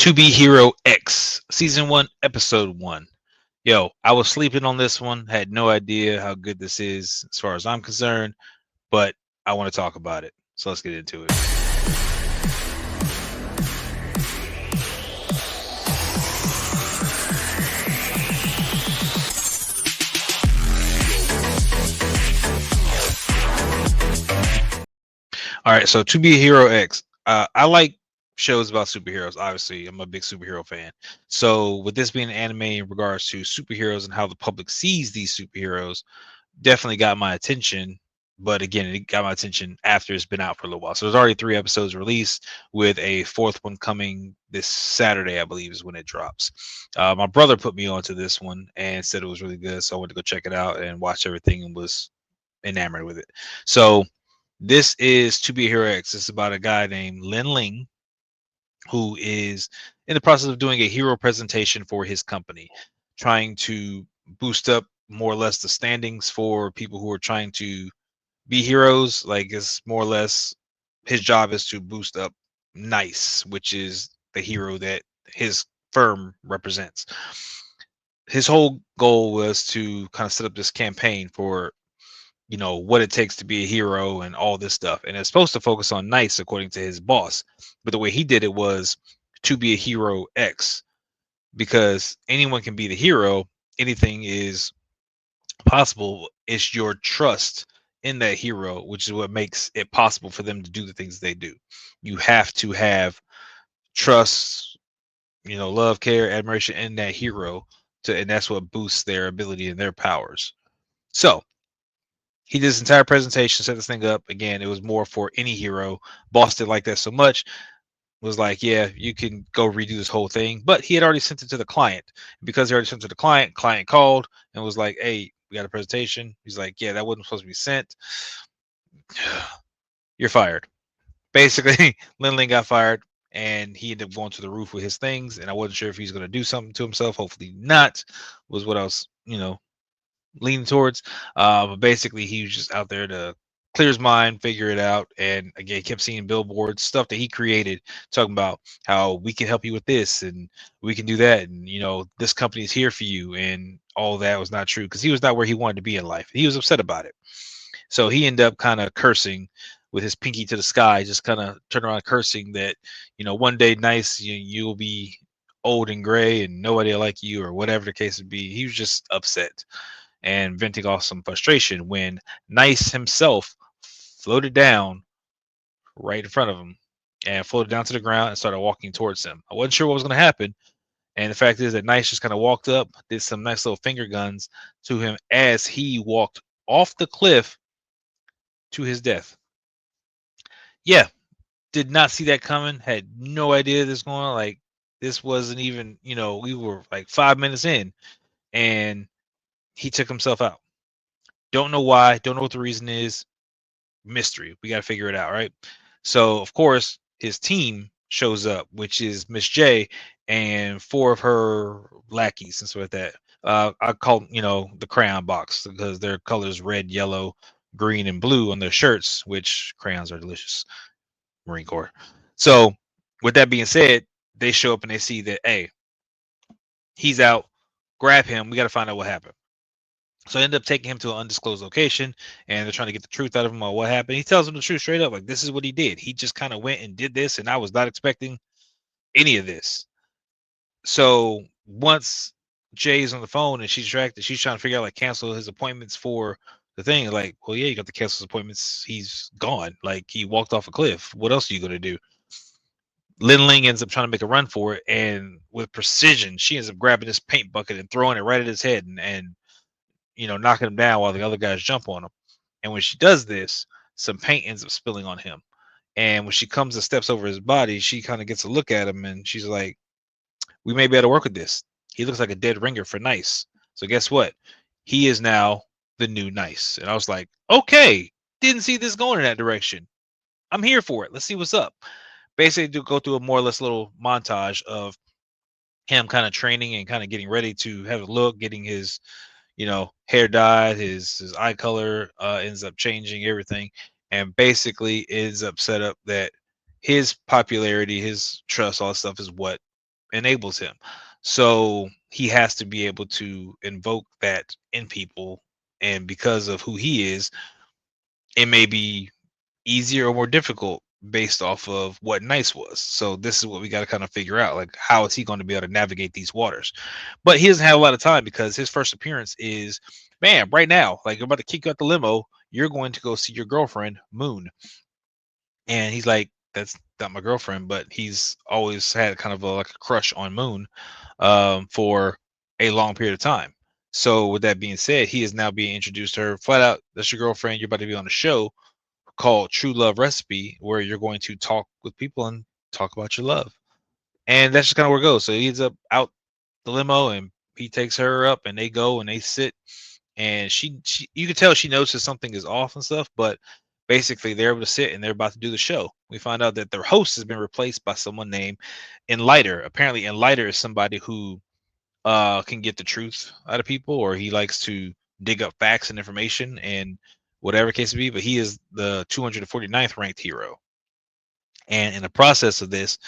To Be Hero X, Season 1, Episode 1. Yo, I was sleeping on this one, had no idea how good this is as far as I'm concerned, but I want to talk about it. So let's get into it. All right, so To Be a Hero X. I like shows about superheroes. Obviously, I'm a big superhero fan. So, with this being an anime in regards to superheroes and how the public sees these superheroes, definitely got my attention. But again, it got my attention after it's been out for a little while. So, there's already 3 episodes released, with a fourth one coming this Saturday, I believe, is when it drops. My brother put me onto this one and said it was really good. So, I went to go check it out and watch everything and was enamored with it. So, this is To Be a Hero X. It's about a guy named Lin Ling who is in the process of doing a hero presentation for his company, trying to boost up more or less the standings for people who are trying to be heroes. Like, it's more or less his job is to boost up Nice, which is the hero that his firm represents. His whole goal was to kind of set up this campaign for what it takes to be a hero and all this stuff, and it's supposed to focus on Nice according to his boss, but the way he did it was To Be a Hero X, because anyone can be the hero, anything is possible. It's your trust in that hero which is what makes it possible for them to do the things they do. You have to have trust, love, care, admiration in that hero, and that's what boosts their ability and their powers. So he did this entire presentation, set this thing up. Again, it was more for any hero. Boss did like that so much, was like, yeah, you can go redo this whole thing. But he had already sent it to the client. Because he already sent it to the client called and was like, hey, we got a presentation. He's like, yeah, that wasn't supposed to be sent. You're fired. Basically, Lin Ling got fired, and he ended up going to the roof with his things. And I wasn't sure if he's going to do something to himself. Hopefully not, was what I was, leaning towards. But basically, he was just out there to clear his mind, figure it out. And again, kept seeing billboards, stuff that he created, talking about how we can help you with this and we can do that. And, this company is here for you. And all that was not true, because he was not where he wanted to be in life. He was upset about it. So he ended up kind of cursing with his pinky to the sky, just kind of turned around cursing that, one day Nice, you'll be old and gray and nobody will like you, or whatever the case would be. He was just upset and venting off some frustration when Nice himself floated down right in front of him and floated down to the ground and started walking towards him. I wasn't sure what was going to happen. And the fact is that Nice just kind of walked up, did some nice little finger guns to him as he walked off the cliff to his death. Yeah, did not see that coming. Had no idea this going on. Like, this wasn't even, we were like 5 minutes in and he took himself out. Don't know why. Don't know what the reason is. Mystery. We got to figure it out, right? So, of course, his team shows up, which is Miss J and 4 of her lackeys and stuff like that. I call the crayon box, because their colors red, yellow, green, and blue on their shirts, which crayons are delicious. Marine Corps. So, with that being said, they show up and they see that, hey, he's out. Grab him. We got to find out what happened. So I end up taking him to an undisclosed location, and they're trying to get the truth out of him on what happened. He tells them the truth straight up, like, this is what he did. He just kind of went and did this, and I was not expecting any of this. So once Jay's on the phone and she's distracted, she's trying to figure out, like, cancel his appointments for the thing. Like, well, yeah, you got to cancel his appointments. He's gone. Like, he walked off a cliff. What else are you going to do? Lin Ling ends up trying to make a run for it, and with precision, she ends up grabbing this paint bucket and throwing it right at his head, and knocking him down while the other guys jump on him. And when she does this, some paint ends up spilling on him. And when she comes and steps over his body, she kind of gets a look at him and she's like, we may be able to work with this. He looks like a dead ringer for Nice. So guess what? He is now the new Nice. And I was like, okay, didn't see this going in that direction. I'm here for it. Let's see what's up. Basically, to go through a more or less little montage of him kind of training and kind of getting ready to have a look, getting his hair dyed, his eye color ends up changing everything, and basically ends up set up that his popularity, his trust, all that stuff is what enables him. So he has to be able to invoke that in people. And because of who he is, it may be easier or more difficult based off of what Nice was. So this is what we got to kind of figure out. Like, how is he going to be able to navigate these waters? But he doesn't have a lot of time because his first appearance is, man, right now, like, I'm about to kick you out the limo. You're going to go see your girlfriend, Moon. And he's like, that's not my girlfriend, but he's always had kind of like a crush on Moon for a long period of time. So with that being said, he is now being introduced to her flat out. That's your girlfriend. You're about to be on a show called True Love Recipe, where you're going to talk with people and talk about your love. And that's just kind of where it goes. So he ends up out the limo and he takes her up and they go and they sit, and she you can tell she notices something is off and stuff, but basically they're able to sit and they're about to do the show. We find out that their host has been replaced by someone named Enlighter. Apparently Enlighter is somebody who can get the truth out of people, or he likes to dig up facts and information and whatever case may be, but he is the 249th ranked hero. And in the process of this,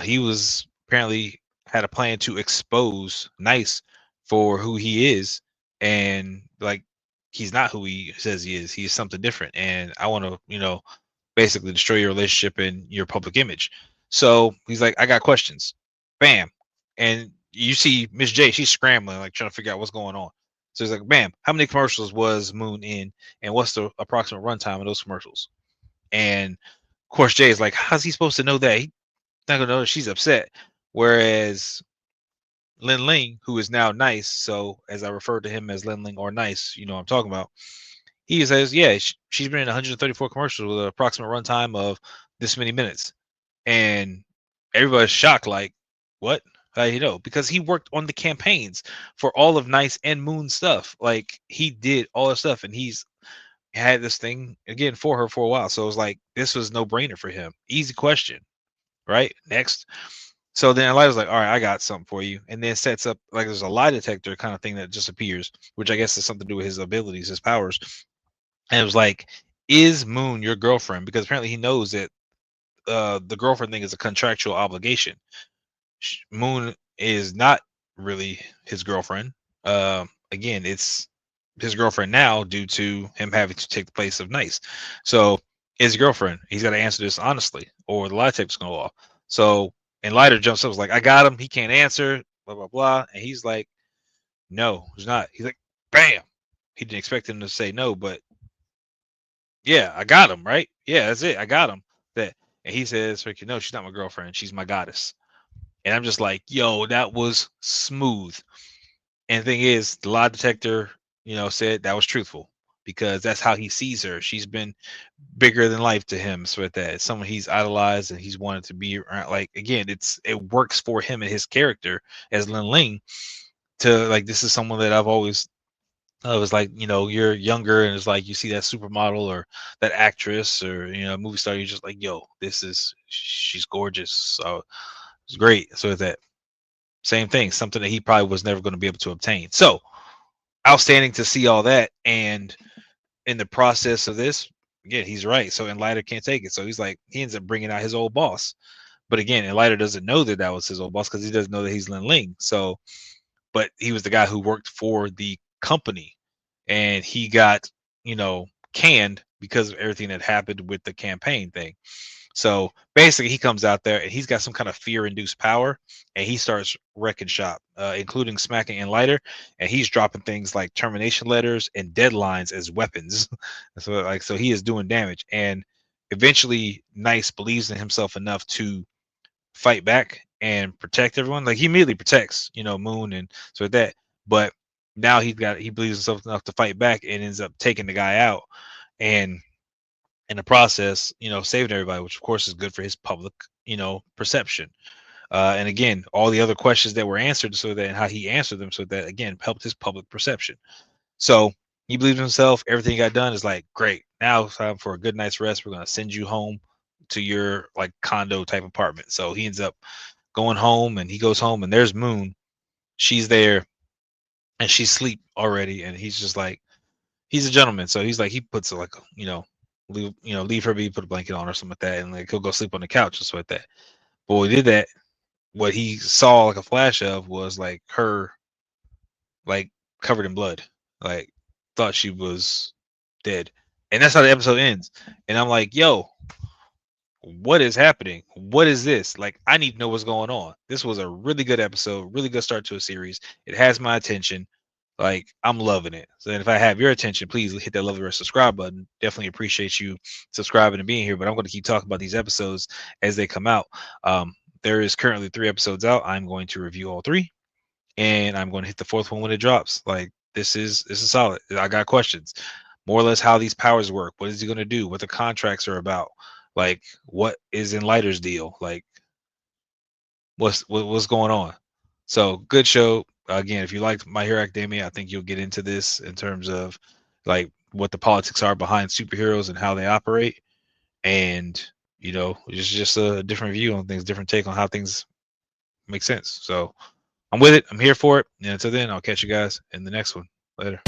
he was apparently had a plan to expose Nice for who he is, and like, he's not who he says he is. He's something different, and I want to, basically destroy your relationship and your public image. So he's like, I got questions. Bam. And you see Miss J, she's scrambling, like trying to figure out what's going on. So he's like, bam, how many commercials was Moon in? And what's the approximate runtime of those commercials? And of course, Jay is like, how's he supposed to know that? He's not gonna know. She's upset. Whereas Lin Ling, who is now Nice, so as I refer to him as Lin Ling or Nice, you know what I'm talking about. He says, yeah, she's been in 134 commercials with an approximate runtime of this many minutes. And everybody's shocked, like, what? How you know? Because he worked on the campaigns for all of Nice and Moon stuff. Like, he did all the stuff, and he's had this thing again for her for a while. So it was like, this was no brainer for him. Easy question, right? Next. So then Elijah's like, all right, I got something for you. And then sets up, like, there's a lie detector kind of thing that just appears, which I guess has something to do with his abilities, his powers. And it was like, is Moon your girlfriend? Because apparently he knows that the girlfriend thing is a contractual obligation. Moon is not really his girlfriend. Again, it's his girlfriend now due to him having to take the place of Nice. So his girlfriend, he's got to answer this honestly, or the lie detector's gonna go off. So, and Lighter jumps up, was like, I got him. He can't answer. Blah blah blah. And he's like, no, he's not. He's like, bam. He didn't expect him to say no, but yeah, I got him, right? Yeah, that's it. I got him. That, and he says, Ricky, no, she's not my girlfriend. She's my goddess. And I'm just like, yo, that was smooth. And the thing is, the lie detector, said that was truthful because that's how he sees her. She's been bigger than life to him. So with that, it's someone he's idolized and he's wanted to be around. Like, again, it works for him and his character as Lin Ling to, like, this is someone that I've always I was like, you're younger and it's like you see that supermodel or that actress or movie star, you're just like, yo, she's gorgeous. So it's great. So with that, same thing, something that he probably was never going to be able to obtain. So outstanding to see all that. And in the process of this, again, he's right. So Enlighter can't take it. So he's like, he ends up bringing out his old boss. But again, Enlighter doesn't know that that was his old boss because he doesn't know that he's Lin Ling. So, but he was the guy who worked for the company, and he got, canned because of everything that happened with the campaign thing. So basically, he comes out there and he's got some kind of fear-induced power, and he starts wrecking shop, including smacking Enlighter, and he's dropping things like termination letters and deadlines as weapons. So he is doing damage, and eventually, Nice believes in himself enough to fight back and protect everyone. Like, he immediately protects, Moon and so that, but now he believes himself enough to fight back and ends up taking the guy out, and in the process, saving everybody, which of course is good for his public, perception. And again, all the other questions that were answered, so that and how he answered them, so that again helped his public perception. So he believes in himself. Everything he got done is like, great. Now it's time for a good night's rest. We're gonna send you home to your like condo type apartment. So he ends up going home, and he goes home, and there's Moon. She's there, and she's asleep already, and he's just like, he's a gentleman, so he's like, he puts like, leave her be, put a blanket on or something like that, and like he'll go sleep on the couch or something like that. But we did that. what he saw like a flash of was like her like covered in blood, like thought she was dead, and that's how the episode ends. And I'm like, yo, what is happening? What is this? Like, I need to know what's going on. This was a really good episode, really good start to a series. It has my attention. Like, I'm loving it. So, if I have your attention, please hit that lovely red subscribe button. Definitely appreciate you subscribing and being here. But I'm going to keep talking about these episodes as they come out. There is currently 3 episodes out. I'm going to review all three, and I'm going to hit the fourth one when it drops. Like, this is solid. I got questions, more or less how these powers work. What is he going to do? What the contracts are about? Like, what is in Lighter's deal? Like, what's going on? So good show. Again, if you liked My Hero Academia, I think you'll get into this in terms of like what the politics are behind superheroes and how they operate, and it's just a different view on things, different take on how things make sense. So I'm with it. I'm here for it. And until then, I'll catch you guys in the next one. Later.